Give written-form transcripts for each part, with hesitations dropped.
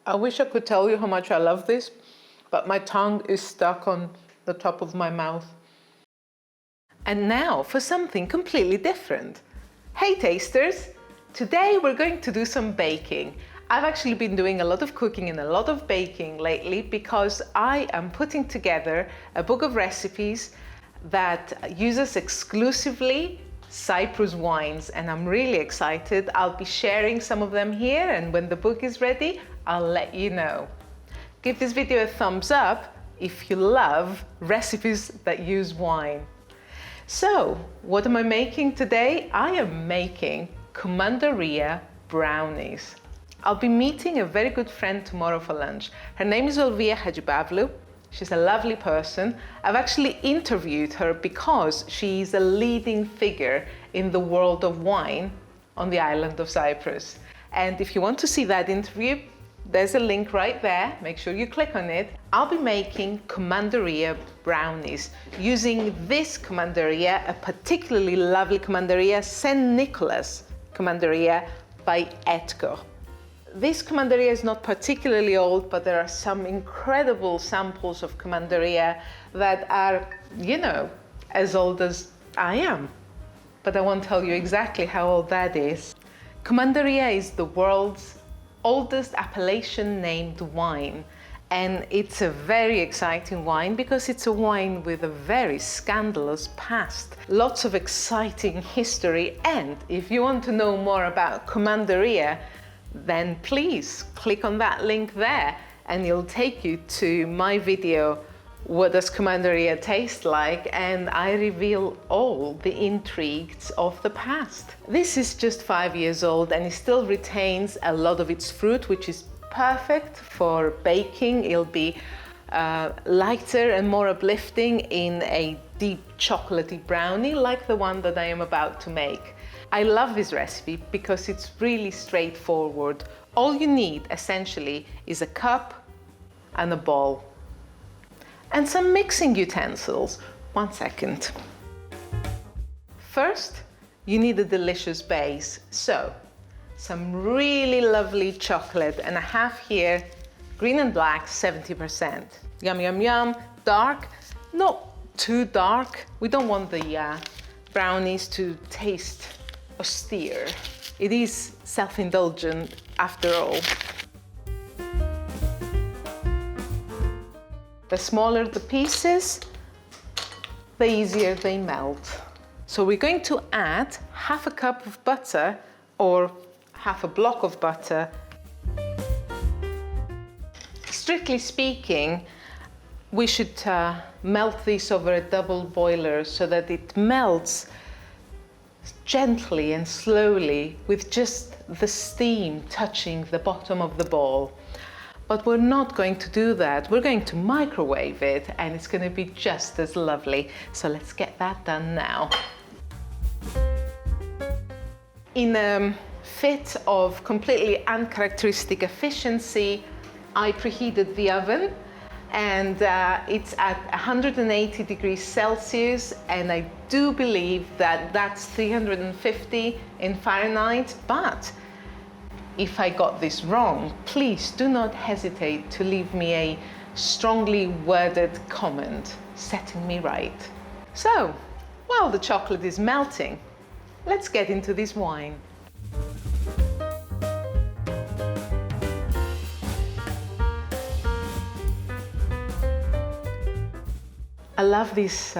I wish I could tell you how much I love this, but my tongue is stuck on the top of my mouth. And now for something completely different. Hey tasters! Today we're going to do some baking. I've actually been doing a lot of cooking and a lot of baking lately because I am putting together a book of recipes that uses exclusively Cyprus wines, and I'm really excited. I'll be sharing some of them here, and when the book is ready, I'll let you know. Give this video a thumbs up if you love recipes that use wine. So, what am I making today? I am making Commandaria brownies. I'll be meeting a very good friend tomorrow for lunch. Her name is Olvia Hajibavlou. She's a lovely person. I've actually interviewed her because she's a leading figure in the world of wine on the island of Cyprus. And if you want to see that interview, there's a link right there. Make sure you click on it. I'll be making Commandaria brownies using this Commandaria, a particularly lovely Commandaria St Nicholas Commandaria by Etko. This Commandaria is not particularly old, but there are some incredible samples of Commandaria that are, as old as I am. But I won't tell you exactly how old that is. Commandaria is the world's oldest appellation named wine. And it's a very exciting wine because it's a wine with a very scandalous past. Lots of exciting history. And if you want to know more about Commandaria, then please click on that link there and it'll take you to my video, What Does Commandaria Taste Like? And I reveal all the intrigues of the past. This is just 5 years old and it still retains a lot of its fruit, which is perfect for baking. It'll be lighter and more uplifting in a deep chocolatey brownie like the one that I am about to make. I love this recipe because it's really straightforward. All you need essentially is a cup and a bowl and some mixing utensils. 1 second. First, you need a delicious base. So, some really lovely chocolate, and I have here green and black 70%. Yum, yum, yum. Dark, not too dark. We don't want the brownies to taste austere. It is self-indulgent after all. The smaller the pieces, the easier they melt. So we're going to add half a cup of butter or half a block of butter. Strictly speaking, we should melt this over a double boiler so that it melts gently and slowly with just the steam touching the bottom of the bowl. But we're not going to do that. We're going to microwave it and it's going to be just as lovely. So let's get that done now. In a fit of completely uncharacteristic efficiency, I preheated the oven and it's at 180 degrees Celsius, and I do believe that that's 350 in Fahrenheit, but if I got this wrong, please do not hesitate to leave me a strongly worded comment setting me right. So, while the chocolate is melting, let's get into this wine. I love this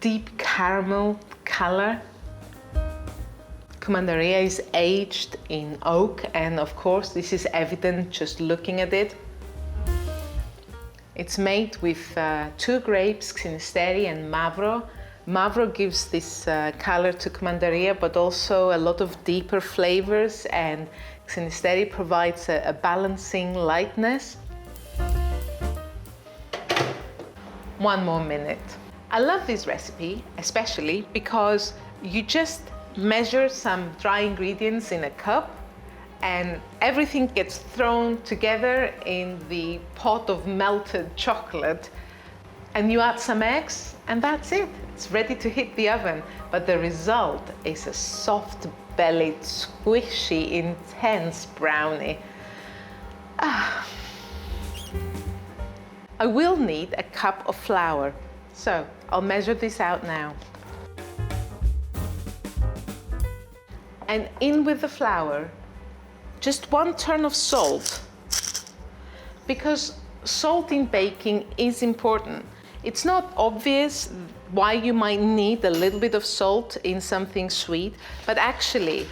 deep caramel color. Commandaria is aged in oak, and of course this is evident just looking at it. It's made with 2 grapes, Xynisteri and Mavro. Mavro gives this color to Commandaria, but also a lot of deeper flavors, and Xynisteri provides a balancing lightness. 1 more minute. I love this recipe, especially because you just measure some dry ingredients in a cup and everything gets thrown together in the pot of melted chocolate, and you add some eggs and that's it. It's ready to hit the oven, but the result is a soft-bellied, squishy, intense brownie. I will need a cup of flour, so I'll measure this out now. And in with the flour, just 1 turn of salt, because salt in baking is important. It's not obvious why you might need a little bit of salt in something sweet, but actually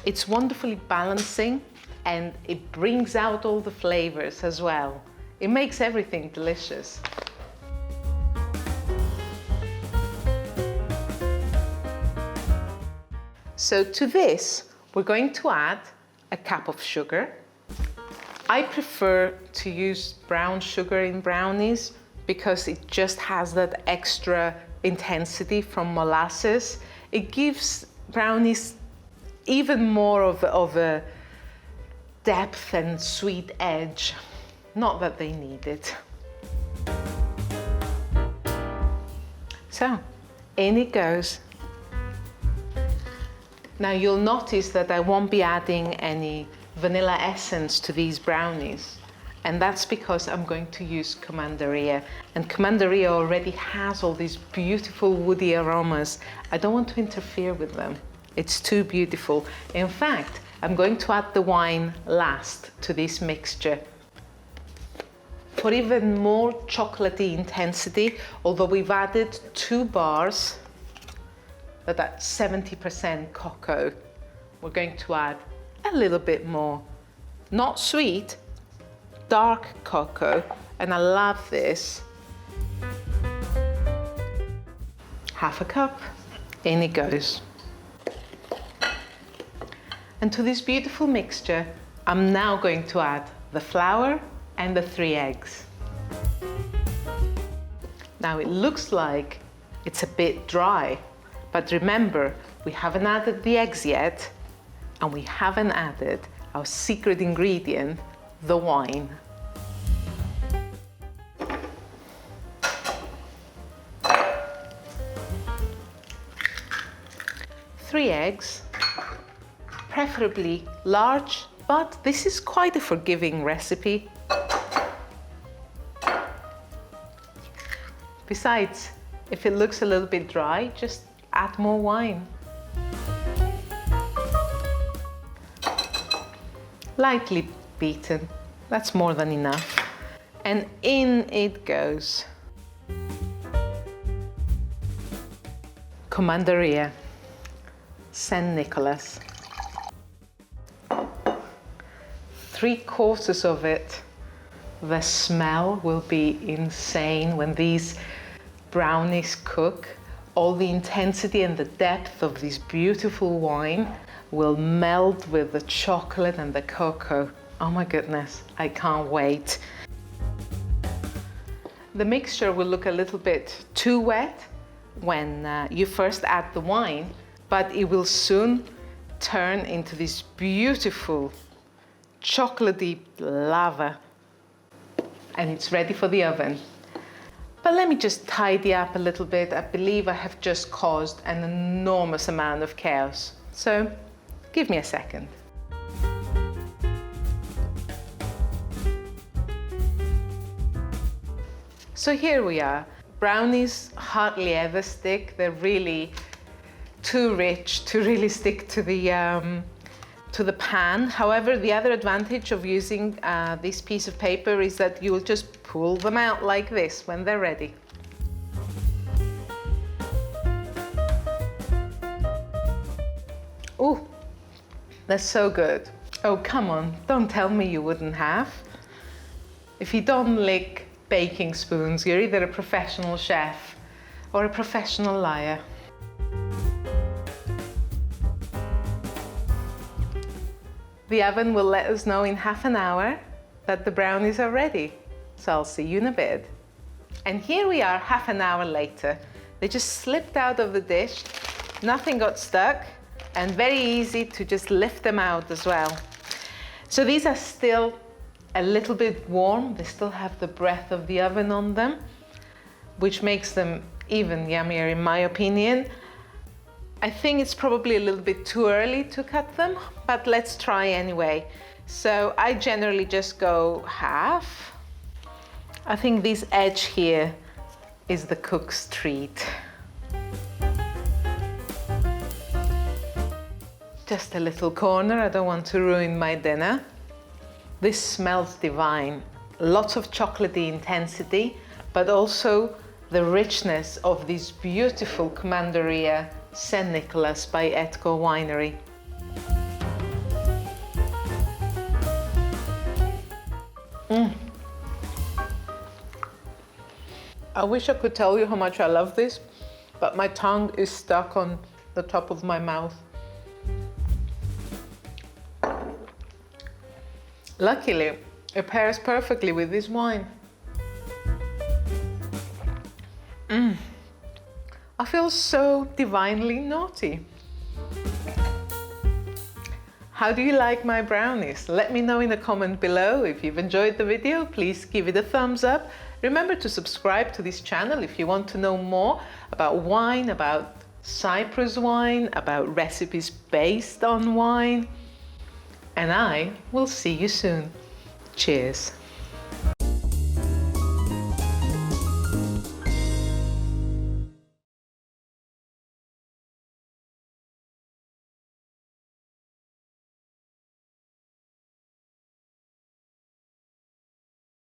it's wonderfully balancing and it brings out all the flavors as well. It makes everything delicious. So to this, we're going to add a cup of sugar. I prefer to use brown sugar in brownies because it just has that extra intensity from molasses. It gives brownies even more of a depth and sweet edge. Not that they need it. So, in it goes. Now you'll notice that I won't be adding any vanilla essence to these brownies. And that's because I'm going to use Commandaria. And Commandaria already has all these beautiful woody aromas. I don't want to interfere with them. It's too beautiful. In fact, I'm going to add the wine last to this mixture for even more chocolatey intensity, although we've added 2 bars that are 70% cocoa. We're going to add a little bit more. Not sweet, dark cocoa, and I love this. Half a cup, in it goes. And to this beautiful mixture, I'm now going to add the flour and the 3 eggs. Now it looks like it's a bit dry, but remember, we haven't added the eggs yet, and we haven't added our secret ingredient, the wine. Three eggs, preferably large, but this is quite a forgiving recipe. Besides, if it looks a little bit dry, just add more wine. Lightly beaten, that's more than enough. And in it goes. Commandaria St Nicholas. 3/4 of it. The smell will be insane when these brownies cook. All the intensity and the depth of this beautiful wine will meld with the chocolate and the cocoa. Oh my goodness, I can't wait. The mixture will look a little bit too wet when you first add the wine, but it will soon turn into this beautiful chocolatey lava. And it's ready for the oven. But let me just tidy up a little bit. I believe I have just caused an enormous amount of chaos. So give me a second. So here we are. Brownies hardly ever stick. They're really too rich to really stick to the pan. However, the other advantage of using this piece of paper is that you will just pull them out like this when they're ready. Ooh, that's so good. Oh, come on, don't tell me you wouldn't have. If you don't lick baking spoons, you're either a professional chef or a professional liar. The oven will let us know in half an hour that the brownies are ready. So I'll see you in a bit. And here we are half an hour later. They just slipped out of the dish, nothing got stuck, and very easy to just lift them out as well. So these are still a little bit warm. They still have the breath of the oven on them, which makes them even yummier in my opinion. I think it's probably a little bit too early to cut them, but let's try anyway. So I generally just go half. I think this edge here is the cook's treat. Just a little corner, I don't want to ruin my dinner. This smells divine. Lots of chocolatey intensity, but also the richness of this beautiful Commandaria St Nicholas by Etko Winery. I wish I could tell you how much I love this, but my tongue is stuck on the top of my mouth. Luckily, it pairs perfectly with this wine. I feel so divinely naughty. How do you like my brownies? Let me know in the comment below. If you've enjoyed the video, please give it a thumbs up. Remember to subscribe to this channel if you want to know more about wine, about Cyprus wine, about recipes based on wine. And I will see you soon. Cheers.